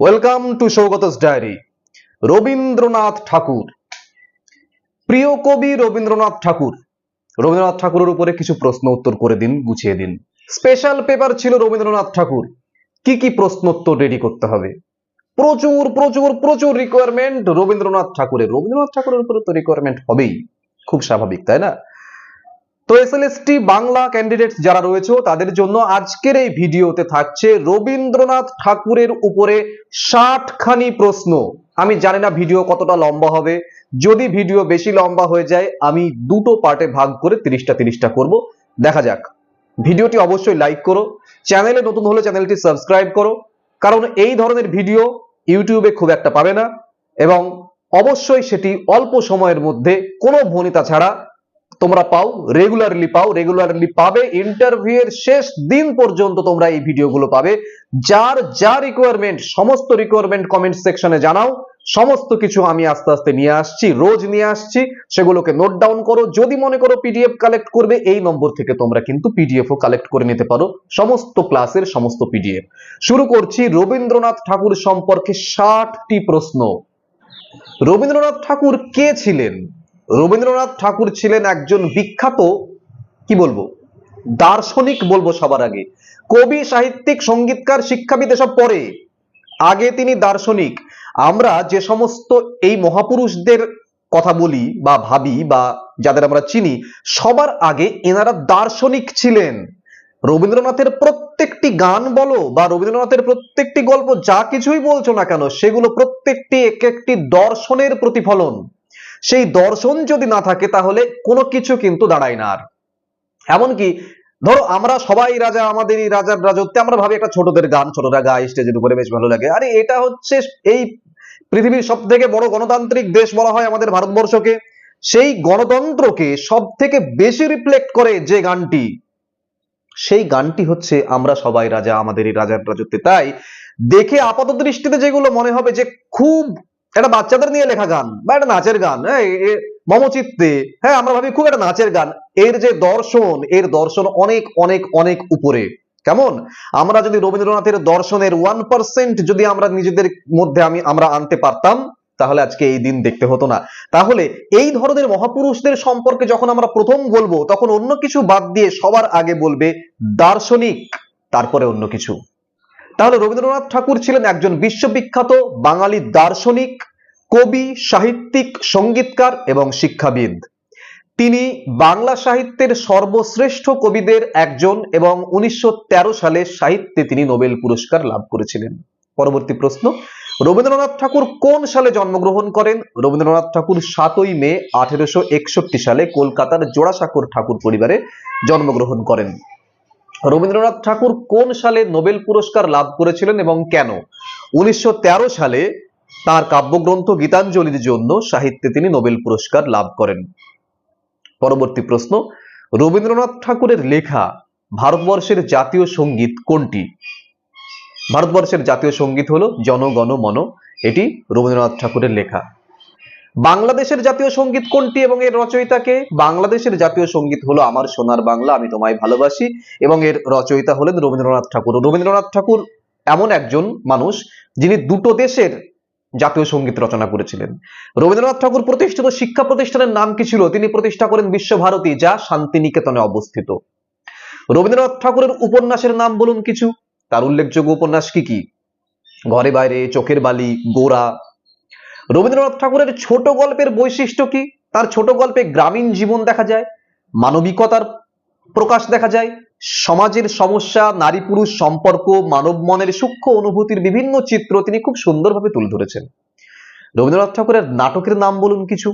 Welcome to Saugata's diary. Rabindranath Tagore, প্রিয় কবি রবীন্দ্রনাথ ঠাকুর। রবীন্দ্রনাথ ঠাকুরের উপরে কিছু প্রশ্ন উত্তর করে দিন, গুছিয়ে দিন। স্পেশাল পেপার ছিল রবীন্দ্রনাথ ঠাকুর, কি কি প্রশ্ন উত্তর রেডি করতে হবে। প্রচুর প্রচুর প্রচুর রিকোয়ারমেন্ট রবীন্দ্রনাথ ঠাকুরের উপরে তো রিকোয়ারমেন্ট হবেই, খুব স্বাভাবিক, তাই না? তো এসএলএসটি বাংলা ক্যান্ডিডেটস যারা রয়েছে তাদের জন্য আজকের এই ভিডিওতে থাকছে রবীন্দ্রনাথ ঠাকুরের উপরে 60 খানি প্রশ্ন। আমি জানি না ভিডিও কতটা লম্বা হবে, যদি ভিডিও বেশি লম্বা হয়ে যায় আমি দুটো পার্টে ভাগ করে 30টা করব, দেখা যাক। ভিডিওটি অবশ্যই লাইক করো, চ্যানেলে নতুন হলে চ্যানেলটি সাবস্ক্রাইব করো, কারণ এই ধরনের ভিডিও ইউটিউবে খুব একটা পাবে না, এবং অবশ্যই সেটি অল্প সময়ের মধ্যে কোনো ভনিতা ছাড়া তোমরা রেগুলারলি পাবে। ইন্টারভিউ এর শেষ দিন পর্যন্ত তোমরা এই ভিডিওগুলো পাবে। যার যা রিকোয়ারমেন্ট, সমস্ত রিকোয়ারমেন্ট কমেন্ট সেকশনে জানাও, সমস্ত কিছু আমি আস্তে আস্তে নিয়ে আসছি, রোজ নিয়ে আসছি, সেগুলোকে নোট ডাউন করো। যদি মনে করো পিডিএফ কালেক্ট করবে, এই নম্বর থেকে তোমরা কিন্তু পিডিএফও কালেক্ট করে নিতে পারো, সমস্ত ক্লাসের সমস্ত পিডিএফ। শুরু করছি রবীন্দ্রনাথ ঠাকুর সম্পর্কে 60টি প্রশ্ন। রবীন্দ্রনাথ ঠাকুর কে ছিলেন? রবীন্দ্রনাথ ঠাকুর ছিলেন একজন বিখ্যাত, কি বলবো, দার্শনিক বলবো সবার আগে। কবি, সাহিত্যিক, সঙ্গীতকার, শিক্ষাবিদ এসব পরে, আগে তিনি দার্শনিক। আমরা যে সমস্ত এই মহাপুরুষদের কথা বলি বা ভাবি বা যাদের আমরা চিনি, সবার আগে এনারা দার্শনিক ছিলেন। রবীন্দ্রনাথের প্রত্যেকটি গান বলো বা রবীন্দ্রনাথের প্রত্যেকটি গল্প, যা কিছুই বলছো না কেন, সেগুলো প্রত্যেকটি এক একটি দর্শনের প্রতিফলন। সেই দর্শন যদি না থাকে তাহলে কোনো কিছু কিন্তু দাঁড়ায় না। আর এমনকি ধরো আমরা সবাই রাজা, আমাদের এই রাজার রাজত্বে, আমরা ভাবি একটা ছোটদের গান, ছোটরা গায় স্টেজের উপরে, বেশ ভালো লাগে। আরে এটা হচ্ছে এই পৃথিবীর সব থেকে বড় গণতান্ত্রিক দেশ বলা হয় আমাদের ভারতবর্ষকে। সেই গণতন্ত্রকে সব থেকে বেশি রিফ্লেক্ট করে যে গানটি, সেই গানটি হচ্ছে আমরা সবাই রাজা, আমাদের এই রাজার রাজত্বে। তাই দেখে আপাত দৃষ্টিতে যেগুলো মনে হবে যে খুব একটা বাচ্চাদের নিয়ে লেখা গান বা একটা নাচের গান, হ্যাঁ মমচিত্তে, হ্যাঁ আমরা ভাবি খুব একটা নাচের গান, এর যে দর্শন, এর দর্শন অনেক অনেক অনেক উপরে। কেমন? আমরা যদি রবীন্দ্রনাথের দর্শনের 1% যদি আমরা নিজেদের মধ্যে আমরা আনতে পারতাম, তাহলে আজকে এই দিন দেখতে হতো না। তাহলে এই ধরনের মহাপুরুষদের সম্পর্কে যখন আমরা প্রথম বলবো, তখন অন্য কিছু বাদ দিয়ে সবার আগে বলবে দার্শনিক, তারপরে অন্য কিছু। তাহলে রবীন্দ্রনাথ ঠাকুর ছিলেন একজন বিশ্ববিখ্যাত বাঙালি দার্শনিক, কবি, সাহিত্যিক, সঙ্গীতকার এবং শিক্ষাবিদ। তিনি বাংলা সাহিত্যের সর্বশ্রেষ্ঠ কবিদের একজন এবং 1913 সালে সাহিত্যে তিনি নোবেল পুরস্কার লাভ করেছিলেন। পরবর্তী প্রশ্ন, রবীন্দ্রনাথ ঠাকুর কোন সালে জন্মগ্রহণ করেন? রবীন্দ্রনাথ ঠাকুর 7ই মে 1861 সালে কলকাতার জোড়াসাঁকোর ঠাকুর পরিবারে জন্মগ্রহণ করেন। রবীন্দ্রনাথ ঠাকুর কোন সালে নোবেল পুরস্কার লাভ করেছিলেন এবং কেন? 1913 সালে তার কাব্যগ্রন্থ গীতাঞ্জলির জন্য সাহিত্যে তিনি নোবেল পুরস্কার লাভ করেন। পরবর্তী প্রশ্ন, রবীন্দ্রনাথ ঠাকুরের লেখা ভারতবর্ষের জাতীয় সঙ্গীত কোনটি? ভারতবর্ষের জাতীয় সঙ্গীত হলো জন গণ মন, এটি রবীন্দ্রনাথ ঠাকুরের লেখা। বাংলাদেশের জাতীয় সঙ্গীত কোনটি এবং এর রচয়িতা কে? বাংলাদেশের জাতীয় সঙ্গীত হলো আমার সোনার বাংলা আমি তোমায় ভালোবাসি, এবং এর রচয়িতা হলেন রবীন্দ্রনাথ ঠাকুর। রবীন্দ্রনাথ ঠাকুর এমন একজন মানুষ যিনি দুটো দেশের জাতীয় সঙ্গীত রচনা করেছিলেন। রবীন্দ্রনাথ ঠাকুর প্রতিষ্ঠিত শিক্ষা প্রতিষ্ঠানের নাম কি ছিল? তিনি প্রতিষ্ঠা করেন বিশ্বভারতী, যা শান্তিনিকেতনে অবস্থিত। রবীন্দ্রনাথ ঠাকুরের উপন্যাসের নাম বলুন কিছু, তার উল্লেখযোগ্য উপন্যাস কি কি? ঘরে বাইরে, চোখের বালি, গোরা। রবীন্দ্রনাথ ঠাকুরের ছোট গল্পের বৈশিষ্ট্য কি? তার ছোট গল্পে গ্রামীণ জীবন দেখা যায়, মানবিকতার প্রকাশ দেখা যায়, সমাজের সমস্যা, নারী পুরুষ সম্পর্ক, মানব মনের সূক্ষ্ম অনুভূতির বিভিন্ন চিত্র তিনি খুব সুন্দরভাবে তুলে ধরেছেন। রবীন্দ্রনাথ ঠাকুরের নাটকের নাম বলুন কিছু।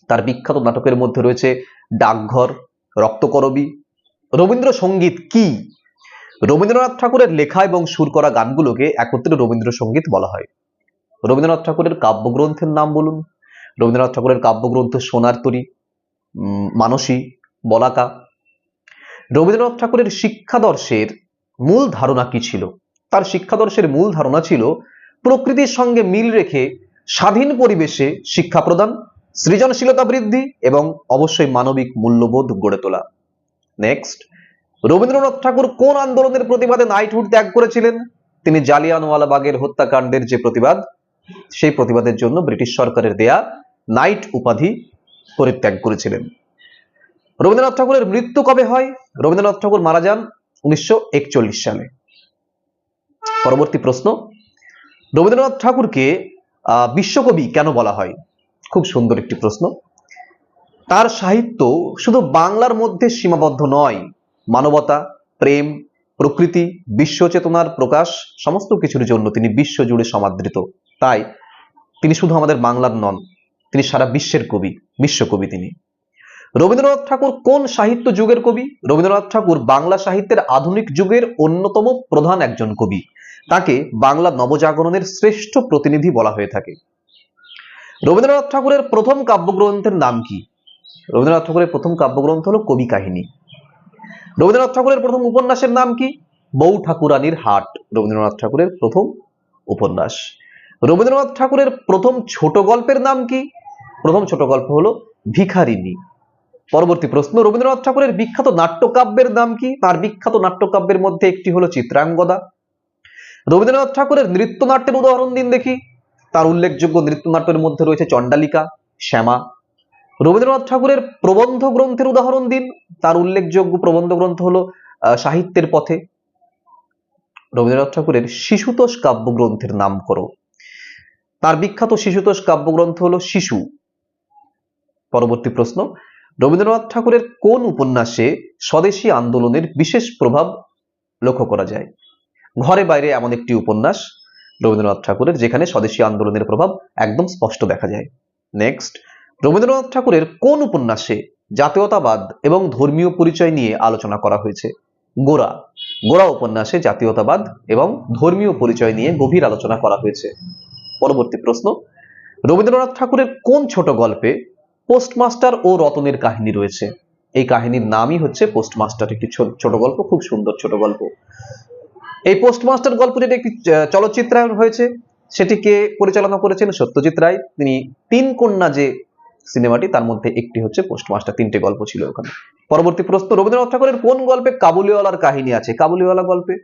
তার বিখ্যাত নাটকের মধ্যে রয়েছে ডাকঘর, রক্তকরবী। রবীন্দ্রসঙ্গীত কি? রবীন্দ্রনাথ ঠাকুরের লেখা এবং সুর করা গানগুলোকে একত্রে রবীন্দ্রসঙ্গীত বলা হয়। রবীন্দ্রনাথ ঠাকুরের কাব্যগ্রন্থের নাম বলুন। রবীন্দ্রনাথ ঠাকুরের কাব্যগ্রন্থ সোনার তরী, মানসী, বলাকা। রবীন্দ্রনাথ ঠাকুরের শিক্ষাদর্শের মূল ধারণা কি ছিল? তার শিক্ষাদর্শের মূল ধারণা ছিল প্রকৃতির সঙ্গে মিল রেখে স্বাধীন পরিবেশে শিক্ষা প্রদান, সৃজনশীলতা বৃদ্ধি এবং অবশ্যই মানবিক মূল্যবোধ গড়ে তোলা। নেক্সট, রবীন্দ্রনাথ ঠাকুর কোন আন্দোলনের প্রতিবাদে নাইটহুড ত্যাগ করেছিলেন? তিনি জালিয়ানওয়ালাবাগের হত্যাকাণ্ডের যে প্রতিবাদ, সেই প্রতিবাদের জন্য ব্রিটিশ সরকারের দেয়া নাইট উপাধি পরিত্যাগ করেছিলেন। রবীন্দ্রনাথ ঠাকুরের মৃত্যু কবে হয়? রবীন্দ্রনাথ ঠাকুর মারা যান 1941 সালে। পরবর্তী প্রশ্ন, রবীন্দ্রনাথ ঠাকুরকে বিশ্বকবি কেন বলা হয়? খুব সুন্দর একটি প্রশ্ন। তার সাহিত্য শুধু বাংলার মধ্যে সীমাবদ্ধ নয়, মানবতা, প্রেম, প্রকৃতি, বিশ্ব চেতনার প্রকাশ সমস্ত কিছুর জন্য তিনি বিশ্বজুড়ে সমাদৃত। তাই তিনি শুধু আমাদের বাংলার নন, তিনি সারা বিশ্বের কবি, বিশ্বকবি তিনি। রবীন্দ্রনাথ ঠাকুর কোন সাহিত্য যুগের কবি? রবীন্দ্রনাথ ঠাকুর বাংলা সাহিত্যের আধুনিক যুগের অন্যতম প্রধান একজন কবি। তাকে বাংলা নবজাগরণের শ্রেষ্ঠ প্রতিনিধি বলা হয়ে থাকে। রবীন্দ্রনাথ ঠাকুরের প্রথম কাব্যগ্রন্থের নাম কি? রবীন্দ্রনাথ ঠাকুরের প্রথম কাব্যগ্রন্থ হলো কবি কাহিনী। রবীন্দ্রনাথ ঠাকুরের প্রথম উপন্যাসের নাম কি? বউ ঠাকুরানীর হাট, রবীন্দ্রনাথ ঠাকুরের প্রথম উপন্যাস। রবীন্দ্রনাথ ঠাকুরের প্রথম ছোট গল্পের নাম কি? প্রথম ছোট গল্প হলো ভিখারিনী। পরবর্তী প্রশ্ন, রবীন্দ্রনাথ ঠাকুরের বিখ্যাত নাট্যকাব্যের নাম কি? তার বিখ্যাত নাট্যকাব্যের মধ্যে একটি হলো চিত্রাঙ্গদা। রবীন্দ্রনাথ ঠাকুরের নৃত্যনাট্যের উদাহরণ দিন দেখি। তার উল্লেখযোগ্য নৃত্যনাট্যের মধ্যে রয়েছে চণ্ডালিকা, শ্যামা। রবীন্দ্রনাথ ঠাকুরের প্রবন্ধ গ্রন্থের উদাহরণ দিন। তার উল্লেখযোগ্য প্রবন্ধ গ্রন্থ হলো সাহিত্যের পথে। রবীন্দ্রনাথ ঠাকুরের শিশুতোষ কাব্যগ্রন্থের নাম করো। তার বিখ্যাত শিশুতোষ কাব্যগ্রন্থ হলো শিশু। পরবর্তী প্রশ্ন, রবীন্দ্রনাথ ঠাকুরের কোন উপন্যাসে স্বদেশী আন্দোলনের বিশেষ প্রভাব লক্ষ্য করা যায়? ঘরে বাইরে এমন একটি উপন্যাস রবীন্দ্রনাথ ঠাকুরের যেখানে স্বদেশী আন্দোলনের প্রভাব একদম স্পষ্ট দেখা যায়। নেক্সট, রবীন্দ্রনাথ ঠাকুরের কোন উপন্যাসে জাতীয়তাবাদ এবং ধর্মীয় পরিচয় নিয়ে আলোচনা করা হয়েছে? গোরা। গোরা উপন্যাসে জাতীয়তাবাদ এবং ধর্মীয় পরিচয় নিয়ে গভীর আলোচনা করা হয়েছে। পরবর্তী প্রশ্ন, রবীন্দ্রনাথ ঠাকুরের কোন ছোট গল্পে পোস্টমাস্টার ও রতনের কাহিনী রয়েছে? এই কাহিনীর নামই হচ্ছে পোস্টমাস্টার, একটি ছোট গল্প, খুব সুন্দর ছোট গল্প। এই পোস্টমাস্টার গল্পটির একটি চলচ্চিত্রায়ন হয়েছে, সেটিকে পরিচালনা করেছেন সত্যজিৎ রায়। তিনি তিন কন্যা যে সিনেমাটি, তার মধ্যে একটি হচ্ছে পোস্টমাস্টার, তিনটে গল্প ছিল ওখানে। পরবর্তী প্রশ্ন, রবীন্দ্রনাথ ঠাকুরের কোন গল্পে কাবুলিওয়ালার কাহিনী আছে? কাবুলিওয়ালা গল্পে,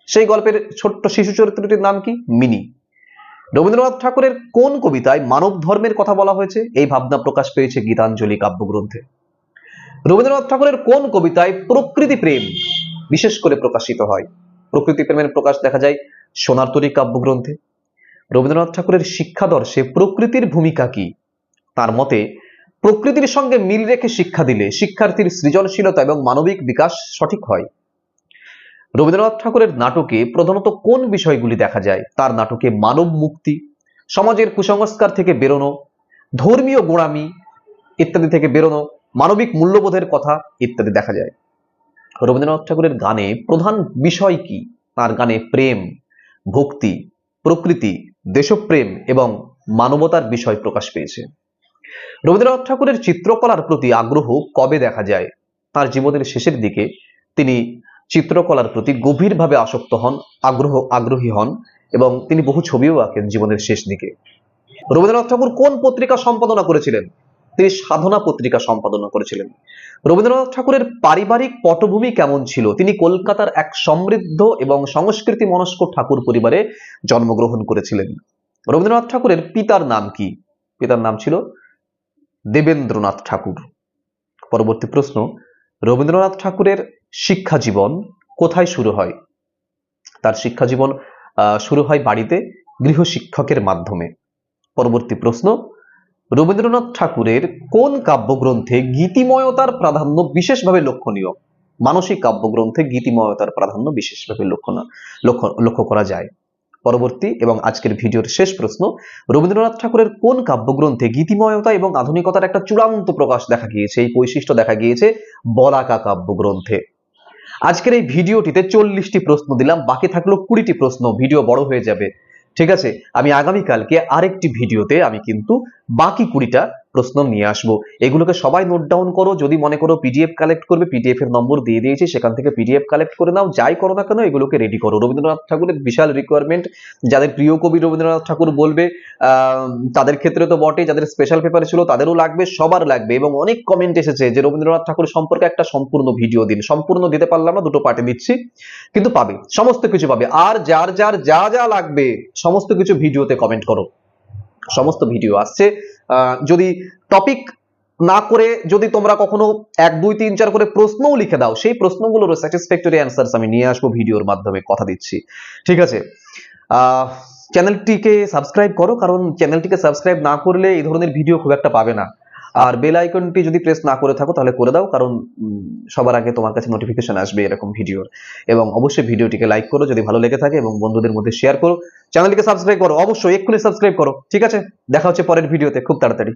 সেই গল্পের ছোট্ট শিশু চরিত্রটির নাম কি? মিনি। রবীন্দ্রনাথ ঠাকুরের কোন কবিতায় মানব ধর্মের কথা বলা হয়েছে? এই ভাবনা প্রকাশ পেয়েছে গীতাঞ্জলি কাব্যগ্রন্থে। রবীন্দ্রনাথ ঠাকুরের কোন কবিতায় প্রকৃতি প্রেম বিশেষ করে প্রকাশিত হয়? প্রকৃতি প্রেমের প্রকাশ দেখা যায় সোনার তরী কাব্যগ্রন্থে। রবীন্দ্রনাথ ঠাকুরের শিক্ষাদর্শে প্রকৃতির ভূমিকা কি? তার মতে প্রকৃতির সঙ্গে মিল রেখে শিক্ষা দিলে শিক্ষার্থীর সৃজনশীলতা এবং মানবিক বিকাশ সঠিক হয়। রবীন্দ্রনাথ ঠাকুরের নাটকে প্রধানত কোন বিষয়গুলি দেখা যায়? তার নাটকে মানব মুক্তি, সমাজের কুসংস্কার থেকে বেরোনো, ধর্মীয় গোঁড়ামি ইত্যাদি থেকে বেরোনো, মানবিক মূল্যবোধের কথা ইত্যাদি দেখা যায়। রবীন্দ্রনাথ ঠাকুরের গানে প্রধান বিষয় কি? তার গানে প্রেম, ভক্তি, প্রকৃতি, দেশপ্রেম এবং মানবতার বিষয় প্রকাশ পেয়েছে। রবীন্দ্রনাথ ঠাকুরের চিত্রকলার প্রতি আগ্রহ কবে দেখা যায়? তার জীবনের শেষের দিকে তিনি চিত্রকলার প্রতি গভীরভাবে আসক্ত হন, আগ্রহী হন এবং তিনি বহু ছবিও আঁকেন জীবনের শেষ দিকে। রবীন্দ্রনাথ ঠাকুর কোন পত্রিকা সম্পাদনা করেছিলেন? তিনি সাধনা পত্রিকা সম্পাদনা করেছিলেন। রবীন্দ্রনাথ ঠাকুরের পারিবারিক পটভূমি কেমন ছিল? তিনি কলকাতার এক সমৃদ্ধ এবং সংস্কৃতি মনস্ক ঠাকুর পরিবারে জন্মগ্রহণ করেছিলেন। রবীন্দ্রনাথ ঠাকুরের পিতার নাম কি? পিতার নাম ছিল দেবেন্দ্রনাথ ঠাকুর। পরবর্তী প্রশ্ন, রবীন্দ্রনাথ ঠাকুরের শিক্ষা জীবন কোথায় শুরু হয়? তার শিক্ষা জীবন শুরু হয় বাড়িতে গৃহশিক্ষকের মাধ্যমে। পরবর্তী প্রশ্ন, রবীন্দ্রনাথ ঠাকুরের কোন কাব্যগ্রন্থে গীতিময়তার প্রাধান্য বিশেষভাবে লক্ষণীয়? মানসিক কাব্যগ্রন্থে গীতিময়তার প্রাধান্য বিশেষভাবে লক্ষ্য করা যায়। পরবর্তী এবং আজকের ভিডিওর শেষ প্রশ্ন, রবীন্দ্রনাথ ঠাকুরের কোন কাব্যগ্রন্থে গীতিময়তা এবং আধুনিকতার একটা চূড়ান্ত প্রকাশ দেখা গিয়েছে, এই বৈশিষ্ট্য দেখা গিয়েছে? বলাকা কাব্যগ্রন্থে। আজকের এই ভিডিওটিতে 40টি প্রশ্ন দিলাম, বাকি থাকলো 20টি প্রশ্ন, ভিডিও বড় হয়ে যাবে। ঠিক আছে, আমি আগামীকালকে আরেকটি ভিডিওতে আমি কিন্তু বাকি 20টা প্রশ্ন নিয়ে আসবো। এগুলোকে সবাই নোট ডাউন করো। যদি মনে করো পিডিএফ কালেক্ট করবে, পিডিএফ এর নম্বর দিয়ে দিয়েছি, সেখান থেকে পিডিএফ কালেক্ট করে নাও। যাই করো না কেন এগুলোকে রেডি করো। রবীন্দ্রনাথ ঠাকুরের বিশাল রিকোয়ারমেন্ট, যাদের প্রিয় কবি রবীন্দ্রনাথ ঠাকুর বলবে তাদের ক্ষেত্রে তো বটে, যাদের স্পেশাল পেপার ছিল তাদেরও লাগবে, সবার লাগবে। এবং অনেক কমেন্ট এসেছে যে রবীন্দ্রনাথ ঠাকুর সম্পর্কে একটা সম্পূর্ণ ভিডিও দিন। সম্পূর্ণ দিতে পারলাম না, দুটো পার্টে দিচ্ছি, কিন্তু পাবে, সমস্ত কিছু পাবে। আর যার যার যা যা লাগবে সমস্ত কিছু ভিডিওতে কমেন্ট করো, সমস্ত ভিডিও আসছে। যদি টপিক না করে যদি তোমরা কখনো 1 2 3 4 করে প্রশ্নও লিখে দাও, সেই প্রশ্নগুলোর স্যাটিসফ্যাক্টরি অ্যান্সারস আমি নিয়ে আসবো ভিডিওর মাধ্যমে, কথা দিচ্ছি। ঠিক আছে, চ্যানেলটিকে সাবস্ক্রাইব করো, কারণ চ্যানেলটিকে সাবস্ক্রাইব না করলে এই ধরনের ভিডিও খুব একটা পাবে না। আর বেল আইকনটি যদি প্রেস না করে থাকো তাহলে করে দাও, কারণ সবার আগে তোমার কাছে নোটিফিকেশন আসবে এরকম ভিডিওর। এবং অবশ্যই ভিডিওটিকে লাইক করো যদি ভালো লেগে থাকে, এবং বন্ধুদের মধ্যে শেয়ার করো। চ্যানেলটিকে সাবস্ক্রাইব করো, অবশ্যই এক্ষুনি সাবস্ক্রাইব করো। ঠিক আছে, দেখা হচ্ছে পরের ভিডিওতে খুব তাড়াতাড়ি।